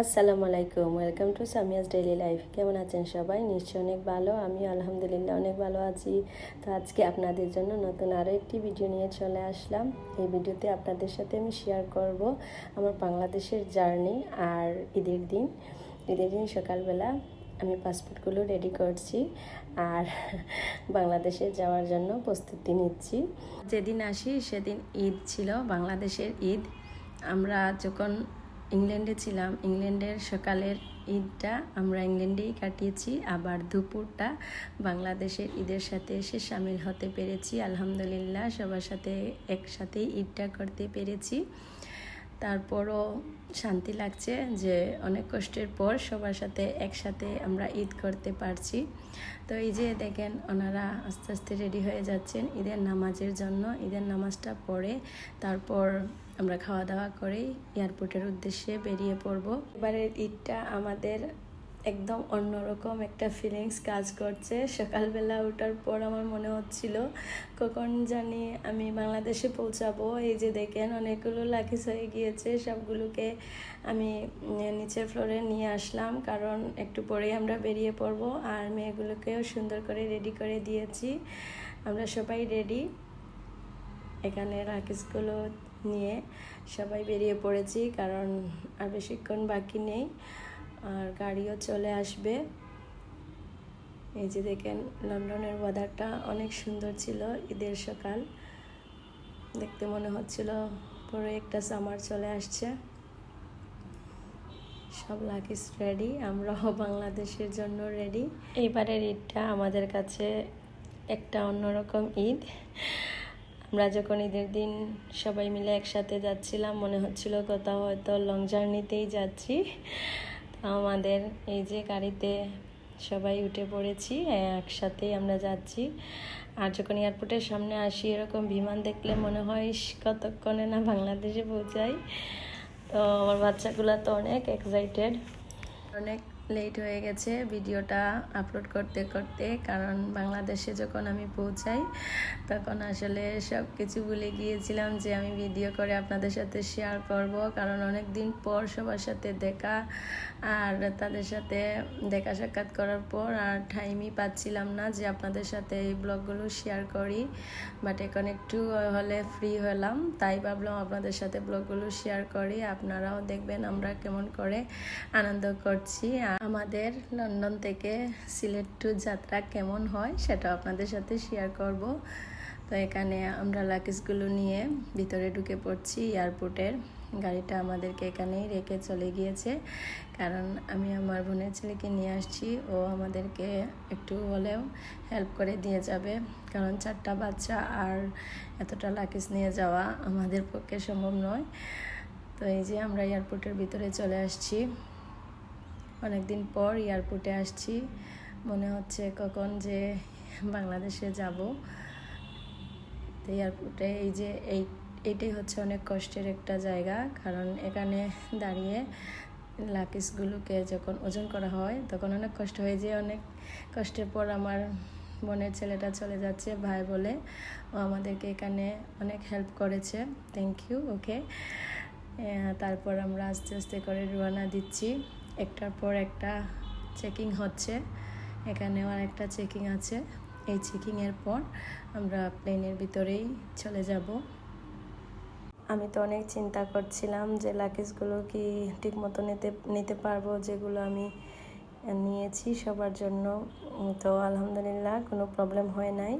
আসসালামু আলাইকুম, welcome to Samia's daily life. কেমন আছেন সবাই? নিশ্চয়ই অনেক ভালো। আমি আলহামদুলিল্লাহ অনেক ভালো আছি। তো আজকে আপনাদের জন্য নতুন আরও একটি ভিডিও নিয়ে চলে আসলাম। এই ভিডিওতে আপনাদের সাথে আমি শেয়ার করব আমার বাংলাদেশের জার্নি আর ঈদের দিন সকালবেলা আমি পাসপোর্টগুলো রেডি করছি আর বাংলাদেশে যাওয়ার জন্য প্রস্তুতি নিচ্ছি। যেদিন আসি সেদিন ঈদ ছিল, বাংলাদেশের ঈদ। আমরা যখন ইংল্যান্ডে ছিলাম, ইংল্যান্ডের সকালের ঈদটা আমরা ইংল্যান্ডেই কাটিয়েছি, আবার দুপুরটা বাংলাদেশের ঈদের সাথে এসে সামিল হতে পেরেছি। আলহামদুলিল্লাহ সবার সাথে একসাথেই ঈদটা করতে পেরেছি। তারপরও শান্তি লাগছে যে অনেক কষ্টের পর সবার সাথে একসাথে আমরা ঈদ করতে পারছি। তো এই যে দেখেন, ওনারা আস্তে আস্তে রেডি হয়ে যাচ্ছেন ঈদের নামাজের জন্য। ঈদের নামাজটা পড়ে তারপর আমরা খাওয়া দাওয়া করে এয়ারপোর্টের উদ্দেশ্যে বেরিয়ে পড়ব। এবারের ঈদটা আমাদের একদম অন্যরকম একটা ফিলিংস কাজ করছে। সকালবেলা ওঠার পর আমার মনে হচ্ছিল কখন জানি আমি বাংলাদেশে পৌঁছাবো। এই যে দেখেন, অনেকগুলো লাকিস হয়ে গিয়েছে, সবগুলোকে আমি নিচের ফ্লোরে নিয়ে আসলাম, কারণ একটু পরেই আমরা বেরিয়ে পড়বো। আর মেয়েগুলোকেও সুন্দর করে রেডি করে দিয়েছি। আমরা সবাই রেডি, এখানে লাকিসগুলো নিয়ে সবাই বেরিয়ে পড়েছি, কারণ আর বেশিক্ষণ বাকি নেই আর গাড়িও চলে আসবে। এই যে দেখেন, লন্ডনের ওয়েদারটা অনেক সুন্দর ছিল। ঈদের সকাল দেখতে মনে হচ্ছিল পুরো একটা সামার চলে আসছে। সব লাকিস রেডি, আমরাও বাংলাদেশের জন্য রেডি। এইবারের ঈদটা আমাদের কাছে একটা অন্যরকম ঈদ। আমরা যখন ঈদের দিন সবাই মিলে একসাথে যাচ্ছিলাম, মনে হচ্ছিল কোথাও হয়তো লং জার্নিতেই যাচ্ছি। আমাদের এই যে গাড়িতে সবাই উঠে পড়েছি, একসাথেই আমরা যাচ্ছি। আর যখন এয়ারপোর্টের সামনে আসি, এরকম বিমান দেখলে মনে হয় কতক্ষণে না বাংলাদেশে পৌঁছাই। তো আমার বাচ্চাগুলো তো অনেক এক্সাইটেড। অনেক লেট হয়ে গেছে ভিডিওটা আপলোড করতে করতে, কারণ বাংলাদেশে যখন আমি পৌঁছাই তখন আসলে সব কিছু ভুলে গিয়েছিলাম যে আমি ভিডিও করে আপনাদের সাথে শেয়ার করব, কারণ অনেক দিন পর সবার সাথে দেখা আর তাদের সাথে দেখা সাক্ষাৎ করার পর আর টাইমই পাচ্ছিলাম না যে আপনাদের সাথে এই ব্লগগুলো শেয়ার করি। বাট এখন একটু হলে ফ্রি হলাম, তাই ভাবলাম আপনাদের সাথে ব্লগগুলো শেয়ার করি, আপনারাও দেখবেন আমরা কেমন করে আনন্দ করছি। আমাদের লন্ডন থেকে সিলেট টু যাত্রা কেমন হয় সেটা আপনাদের সাথে শেয়ার করব। তো এখানে আমরা লাকিসগুলো নিয়ে ভিতরে ঢুকে পড়ছি এয়ারপোর্টের। গাড়িটা আমাদেরকে এখানেই রেখে চলে গিয়েছে, কারণ আমি আমার বোনের ছেলেকে নিয়ে আসছি, ও আমাদেরকে একটু হলেও হেল্প করে দিয়ে যাবে, কারণ 4টা বাচ্চা আর এতটা লাকিস নিয়ে যাওয়া আমাদের পক্ষে সম্ভব নয়। তো এই যে আমরা এয়ারপোর্টের ভিতরে চলে আসছি। অনেকদিন পর এয়ারপোর্টে আসছি, মনে হচ্ছে কখন যে বাংলাদেশে যাব। তো এয়ারপোর্টে এই যে এইটাই হচ্ছে অনেক কষ্টের একটা জায়গা, কারণ এখানে দাঁড়িয়ে লাকিসগুলোকে যখন ওজন করা হয় তখন অনেক কষ্ট হয়ে যায়। অনেক কষ্টের পর আমার বোনের ছেলেটা চলে যাচ্ছে ভাই বলে, ও আমাদেরকে এখানে অনেক হেল্প করেছে, থ্যাংক ইউ ওকে। তারপর আমরা আস্তে আস্তে করে রওনা দিচ্ছি। একটার পর একটা চেকিং হচ্ছে, এখানেও আর একটা চেকিং আছে। এই চেকিংয়ের পর আমরা প্লেনের ভিতরেই চলে যাব। আমি তো অনেক চিন্তা করছিলাম যে লাকিজগুলো কি ঠিক মতো নিতে পারবো, যেগুলো আমি নিয়েছি সবার জন্য। তো আলহামদুলিল্লাহ কোনো প্রবলেম হয় নাই,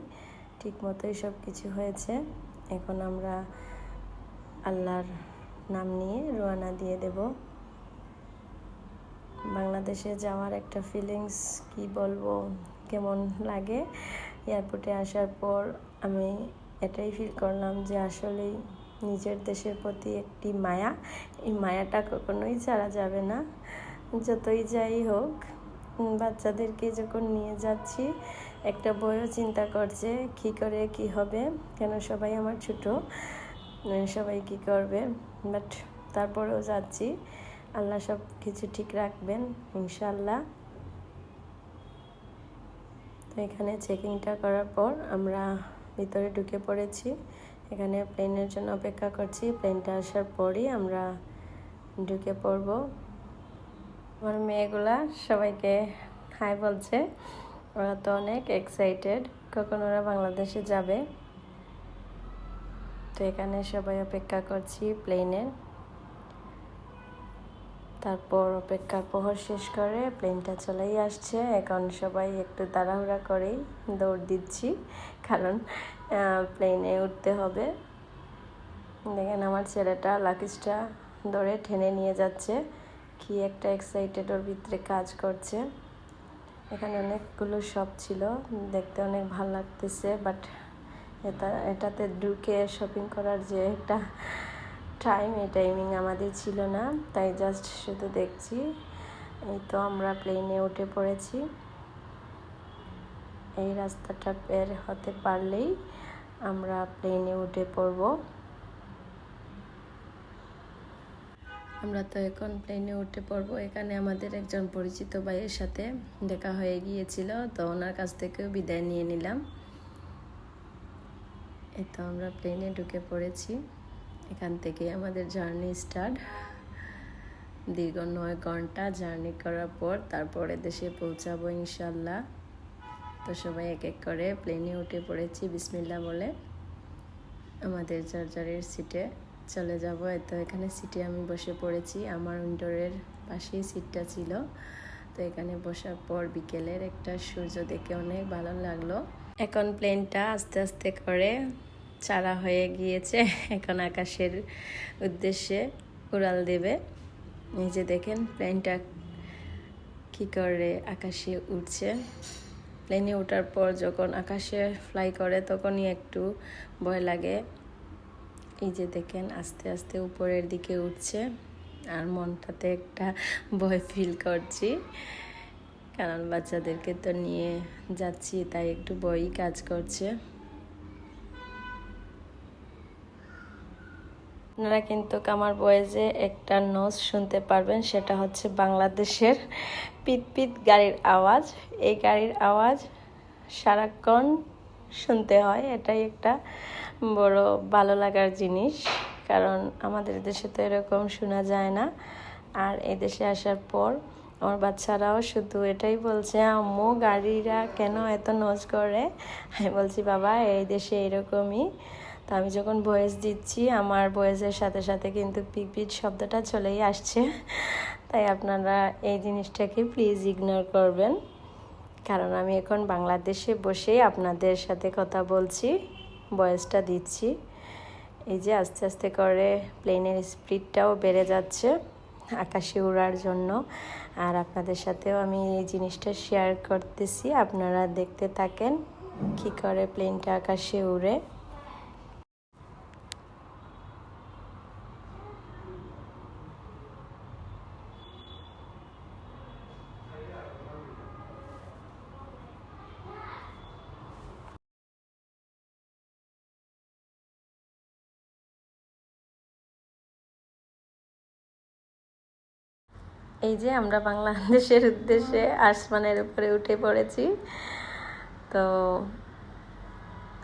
ঠিক মতোই সব কিছু হয়েছে। এখন আমরা আল্লাহর নাম নিয়ে রওনা দিয়ে দেব। বাংলাদেশে যাওয়ার একটা ফিলিংস কি বলবো, কেমন লাগে। এয়ারপোর্টে আসার পর আমি এটাই ফিল করলাম যে আসলেই নিজের দেশের প্রতি একটি মায়া, এই মায়াটা কখনোই ছাড়া যাবে না, যতই যাই হোক। বাচ্চাদেরকে যখন নিয়ে যাচ্ছি, একটা বইও চিন্তা করছে কী করে কি হবে, কেন সবাই আমার ছোট, সবাই কি করবে। বাট তারপরেও যাচ্ছি, আল্লাহ সব কিছু ঠিক রাখবেন ইনশাআল্লাহ। তো এখানে চেকিংটা করার পর আমরা ভিতরে ঢুকে পড়েছি। এখানে প্লেনের জন্য অপেক্ষা করছি, প্লেনটা আসার পরই আমরা ঢুকে পড়ব। আমার মেয়েগুলা সবাইকে হাই বলছে, ওরা তো অনেক এক্সাইটেড কখন ওরা বাংলাদেশে যাবে। তো এখানে সবাই অপেক্ষা করছি প্লেনের। তারপর অপেক্ষার প্রহর শেষ করে প্লেনটা চলেই আসছে। এখন সবাই একটু তাড়াহুড়া করেই দৌড় দিচ্ছি, কারণ প্লেনে উঠতে হবে। দেখেন আমার ছেলেটা লাকিজটা ধরে টেনে নিয়ে যাচ্ছে, কি একটা এক্সাইটেড ওর ভিতরে কাজ করছে। এখানে অনেকগুলো শপ ছিল, দেখতে অনেক ভালো লাগতেছে, বাট এটাতে ঢুকে শপিং করার যে একটা এই টাইমিং আমাদের ছিল না, তাই জাস্ট শুধু দেখছি। এই তো আমরা প্লেনে উঠে পড়েছি। এই রাস্তাটা বের হতে পারলেই আমরা প্লেনে উঠে পড়ব। আমরা তো এখন প্লেনে উঠে পড়বো। এখানে আমাদের একজন পরিচিত ভাইয়ের সাথে দেখা হয়ে গিয়েছিল, তো ওনার কাছ থেকেও বিদায় নিয়ে নিলাম। এই তো আমরা প্লেনে ঢুকে পড়েছি। এখান থেকে আমাদের জার্নি স্টার্ট। দীর্ঘ 9 ঘন্টা জার্নি করার পর তারপরে দেশে পৌঁছাবো ইনশাল্লাহ। তো সবাই এক এক করে প্লেনে উঠে পড়েছি বিসমিল্লাহ বলে। আমাদের চার্জারের সিটে চলে যাব। তো এখানে সিটে আমি বসে পড়েছি, আমার উইন্ডোরের পাশেই সিটটা ছিল। তো এখানে বসার পর বিকেলের একটা সূর্য দেখে অনেক ভালো লাগলো। এখন প্লেনটা আস্তে আস্তে করে ছাড়া হয়ে গিয়েছে, এখন আকাশের উদ্দেশ্যে উড়াল দেবে। এই যে দেখেন প্লেনটা কি করে আকাশে উঠছে। প্লেনে ওঠার পর যখন আকাশে ফ্লাই করে তখনই একটু ভয় লাগে। এই যে দেখেন আস্তে আস্তে উপরের দিকে উঠছে, আর মনটাতে একটা ভয় ফিল করছি, কারণ বাচ্চাদেরকে তো নিয়ে যাচ্ছি, তাই একটু ভয়ই কাজ করছে। আপনারা কিন্তু আমার ভয়েসে একটা নজ শুনতে পারবেন, সেটা হচ্ছে বাংলাদেশের পিট গাড়ির আওয়াজ। এই গাড়ির আওয়াজ সারাক্ষণ শুনতে হয়, এটাই একটা বড় ভালো লাগার জিনিস, কারণ আমাদের দেশে তো এরকম শোনা যায় না। আর এই দেশে আসার পর আমার বাচ্চারাও শুধু এটাই বলছে, আম্মু গাড়িরা কেন এত নজ করে। আমি বলছি বাবা এই দেশে এরকমই। তো আমি যখন ভয়েস দিচ্ছি আমার ভয়েসের সাথে সাথে কিন্তু পিট শব্দটা চলেই আসছে, তাই আপনারা এই জিনিসটাকে প্লিজ ইগনোর করবেন, কারণ আমি এখন বাংলাদেশে বসেই আপনাদের সাথে কথা বলছি, ভয়েসটা দিচ্ছি। এই যে আস্তে আস্তে করে প্লেনের স্পিডটাও বেড়ে যাচ্ছে আকাশে উড়ার জন্য, আর আপনাদের সাথেও আমি এই জিনিসটা শেয়ার করতেছি। আপনারা দেখতে থাকেন কি করে প্লেনটা আকাশে উড়ে। এই যে আমরা বাংলাদেশের উদ্দেশ্যে আসমানের উপরে উঠে পড়েছি। তো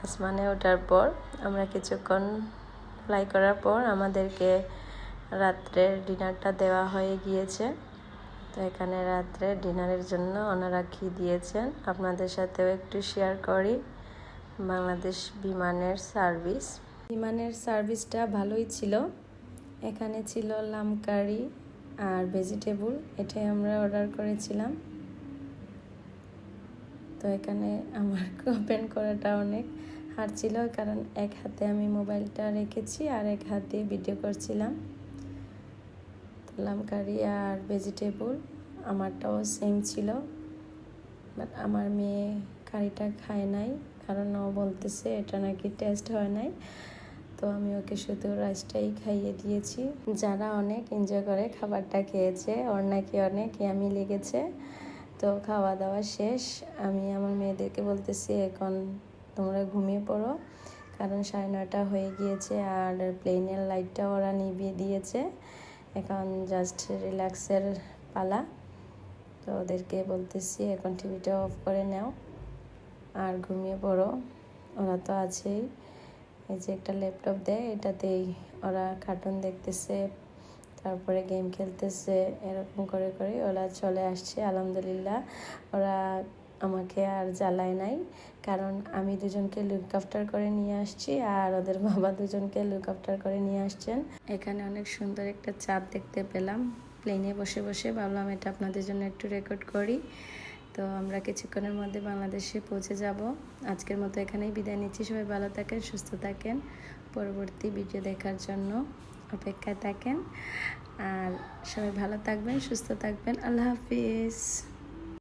আসমানে ওঠার পর আমরা কিছুক্ষণ ফ্লাই করার পর আমাদেরকে রাত্রের ডিনারটা দেওয়া হয়ে গিয়েছে। তো এখানে রাত্রে ডিনারের জন্য ওনারা কী দিয়েছেন আপনাদের সাথেও একটু শেয়ার করি। বাংলাদেশ বিমানের সার্ভিসটা ভালোই ছিল। এখানে ছিল লাম কারি আর ভেজিটেবল, এটাই আমরা অর্ডার করেছিলাম। তো এখানে আমার ওপেন করাটা অনেক হার্ড ছিল, কারণ এক হাতে আমি মোবাইলটা রেখেছি আর এক হাতে ভিডিও করছিলাম। লাম কারি আর ভেজিটেবল আমারটাও সেম ছিল, বাট আমার মেয়ে কারিটা খায় নাই, কারণ ও বলতেছে এটা নাকি টেস্ট হয় নাই। তো আমি ওকে শুধু রাইসটাই খাইয়ে দিয়েছি। যারা অনেক এনজয় করে খাবারটা খেয়েছে, ওর নাকি অনেক ইয়ামি লেগেছে। তো খাওয়া দাওয়া শেষ, আমি আমার মেয়েদেরকে বলতেছি এখন তোমরা ঘুমিয়ে পড়ো, কারণ 9:30 হয়ে গিয়েছে আর প্লেনের লাইটটা ওরা নিভিয়ে দিয়েছে। এখন জাস্ট রিল্যাক্সের পালা। তো ওদেরকে বলতেছি এখন টিভিটা অফ করে নাও আর ঘুমিয়ে পড়ো। ওরা তো আছেই, এই যে একটা ল্যাপটপ দেয়, এটাতেই ওরা কার্টুন দেখতেছে, তারপরে গেম খেলতেছে, এরকম করে করে ওরা চলে আসছে। আলহামদুলিল্লাহ ওরা আমাকে আর জ্বালায় নাই, কারণ আমি দুজনকে লুক আফটার করে নিয়ে আসছি আর ওদের বাবা দুজনকে লুক আফটার করে নিয়ে আসছেন। এখানে অনেক সুন্দর একটা চাঁদ দেখতে পেলাম প্লেনে বসে বসে, ভাবলাম এটা আপনাদের জন্য একটু রেকর্ড করি। তো আমরা কিছুক্ষণের মধ্যে বাংলাদেশে পৌঁছে যাব। আজকের মতো এখানেই বিদায় নিচ্ছি। সবাই ভালো থাকেন, সুস্থ থাকেন, পরবর্তী ভিডিও দেখার জন্য অপেক্ষায় থাকেন। আর সবাই ভালো থাকবেন, সুস্থ থাকবেন। আল্লাহ হাফিজ।